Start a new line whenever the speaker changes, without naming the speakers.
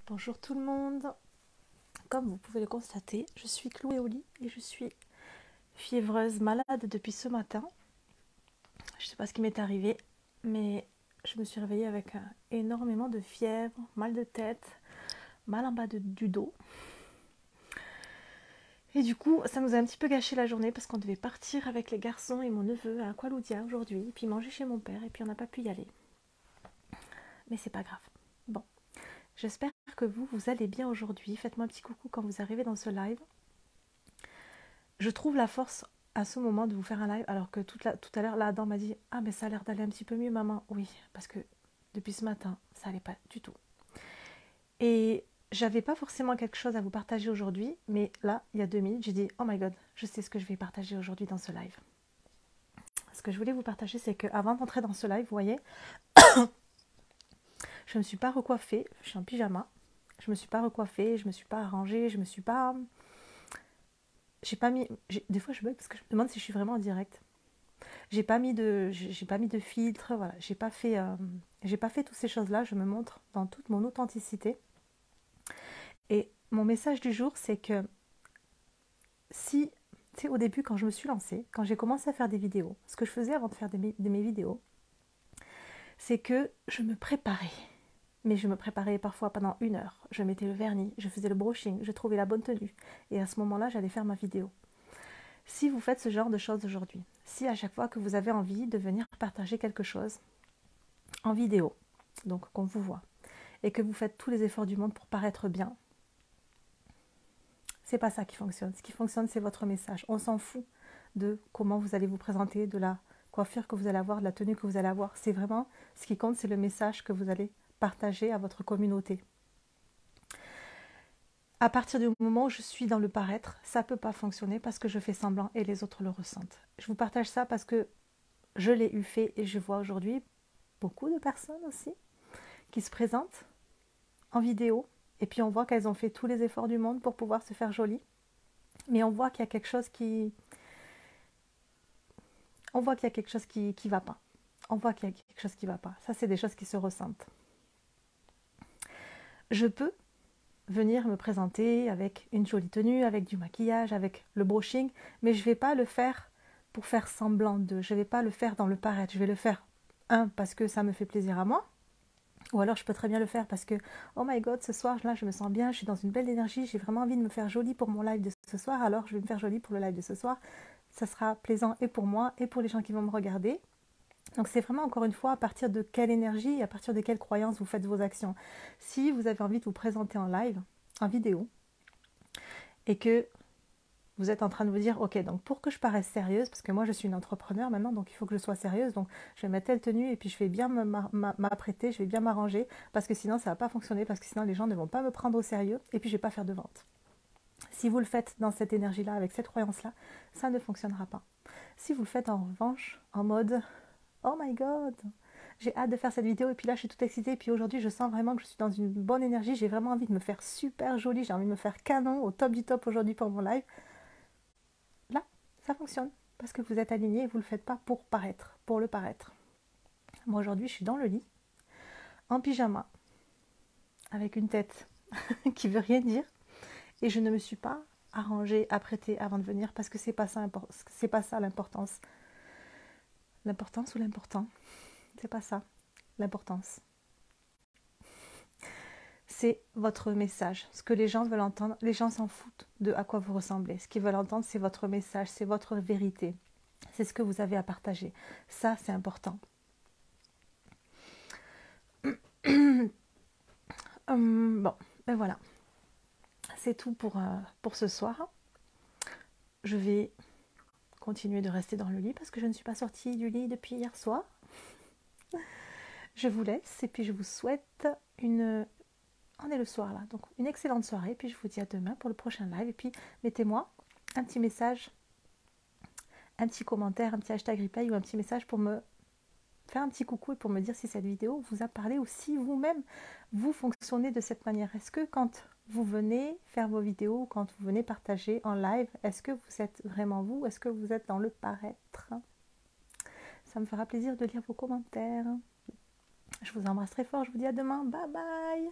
Bonjour tout le monde. Comme vous pouvez le constater, je suis clouée au lit et je suis fiévreuse, malade depuis ce matin. Je ne sais pas ce qui m'est arrivé, mais je me suis réveillée avec énormément de fièvre, mal de tête, mal en bas du dos. Et du coup, ça nous a un petit peu gâché la journée parce qu'on devait partir avec les garçons et mon neveu à Kualodia aujourd'hui, et puis manger chez mon père, et puis on n'a pas pu y aller. Mais c'est pas grave. Bon, j'espère que vous allez bien aujourd'hui. Faites-moi un petit coucou quand vous arrivez dans ce live. Je trouve la force à ce moment de vous faire un live, alors que tout à l'heure, là, Adam m'a dit « Ah, mais ça a l'air d'aller un petit peu mieux, maman. » Oui, parce que depuis ce matin, ça n'allait pas du tout. Et j'avais pas forcément quelque chose à vous partager aujourd'hui, mais là, il y a 2 minutes, j'ai dit « Oh my God, je sais ce que je vais partager aujourd'hui dans ce live. » Ce que je voulais vous partager, c'est qu'avant d'entrer dans ce live, vous voyez, je ne me suis pas recoiffée, je suis en pyjama, je ne me suis pas recoiffée, je ne me suis pas arrangée, je me suis pas... J'ai pas mis... Des fois, je bug parce que je me demande si je suis vraiment en direct. J'ai pas mis de filtre, voilà, j'ai pas fait toutes ces choses-là, je me montre dans toute mon authenticité. Et mon message du jour, c'est que si, tu sais, au début, quand je me suis lancée, quand j'ai commencé à faire des vidéos, ce que je faisais avant de faire mes vidéos, c'est que je me préparais. Mais je me préparais parfois pendant 1 heure. Je mettais le vernis, je faisais le brushing, je trouvais la bonne tenue. Et à ce moment-là, j'allais faire ma vidéo. Si vous faites ce genre de choses aujourd'hui, si à chaque fois que vous avez envie de venir partager quelque chose en vidéo, donc qu'on vous voit, et que vous faites tous les efforts du monde pour paraître bien, c'est pas ça qui fonctionne. Ce qui fonctionne, c'est votre message. On s'en fout de comment vous allez vous présenter, de la coiffure que vous allez avoir, de la tenue que vous allez avoir. C'est vraiment, ce qui compte, c'est le message que vous allez partager à votre communauté. À partir du moment où je suis dans le paraître, ça ne peut pas fonctionner parce que je fais semblant et les autres le ressentent. Je vous partage ça parce que je l'ai eu fait et je vois aujourd'hui beaucoup de personnes aussi qui se présentent en vidéo et puis on voit qu'elles ont fait tous les efforts du monde pour pouvoir se faire jolies. Mais on voit qu'il y a quelque chose qui... On voit qu'il y a quelque chose qui va pas. On voit qu'il y a quelque chose qui va pas. Ça, c'est des choses qui se ressentent. Je peux venir me présenter avec une jolie tenue, avec du maquillage, avec le brushing, mais je ne vais pas le faire pour faire semblant de. Je ne vais pas le faire dans le paraître. Je vais le faire, parce que ça me fait plaisir à moi, ou alors je peux très bien le faire parce que, oh my God, ce soir, là, je me sens bien, je suis dans une belle énergie, j'ai vraiment envie de me faire jolie pour mon live de ce soir, alors je vais me faire jolie pour le live de ce soir. Ça sera plaisant et pour moi et pour les gens qui vont me regarder. Donc c'est vraiment encore une fois à partir de quelle énergie et à partir de quelle croyance vous faites vos actions. Si vous avez envie de vous présenter en live, en vidéo, et que vous êtes en train de vous dire, ok, donc pour que je paraisse sérieuse, parce que moi je suis une entrepreneur maintenant, donc il faut que je sois sérieuse, donc je vais mettre telle tenue et puis je vais bien m'apprêter, je vais bien m'arranger, parce que sinon ça ne va pas fonctionner, parce que sinon les gens ne vont pas me prendre au sérieux, et puis je ne vais pas faire de vente. Si vous le faites dans cette énergie-là, avec cette croyance-là, ça ne fonctionnera pas. Si vous le faites en revanche, en mode oh my God, j'ai hâte de faire cette vidéo et puis là je suis toute excitée et puis aujourd'hui je sens vraiment que je suis dans une bonne énergie, j'ai vraiment envie de me faire super jolie, j'ai envie de me faire canon au top du top aujourd'hui pour mon live. Là, ça fonctionne parce que vous êtes aligné et vous ne le faites pas pour paraître, pour le paraître. Moi aujourd'hui je suis dans le lit, en pyjama, avec une tête qui veut rien dire et je ne me suis pas arrangée, apprêtée avant de venir parce que c'est pas ça l'importance. L'importance ou l'important? C'est pas ça, l'importance. C'est votre message. Ce que les gens veulent entendre, les gens s'en foutent de à quoi vous ressemblez. Ce qu'ils veulent entendre, c'est votre message, c'est votre vérité. C'est ce que vous avez à partager. Ça, c'est important. Bon, ben voilà. C'est tout pour ce soir. Je vais continuer de rester dans le lit parce que je ne suis pas sortie du lit depuis hier soir. Je vous laisse et puis je vous souhaite on est le soir là, donc une excellente soirée, puis je vous dis à demain pour le prochain live, et puis mettez-moi un petit message, un petit commentaire, un petit hashtag replay ou un petit message pour me faire un petit coucou et pour me dire si cette vidéo vous a parlé ou si vous-même vous fonctionnez de cette manière. Est-ce que quand vous venez faire vos vidéos, quand vous venez partager en live, est-ce que vous êtes vraiment vous? Est-ce que vous êtes dans le paraître? Ça me fera plaisir de lire vos commentaires. Je vous embrasse très fort, je vous dis à demain, bye bye.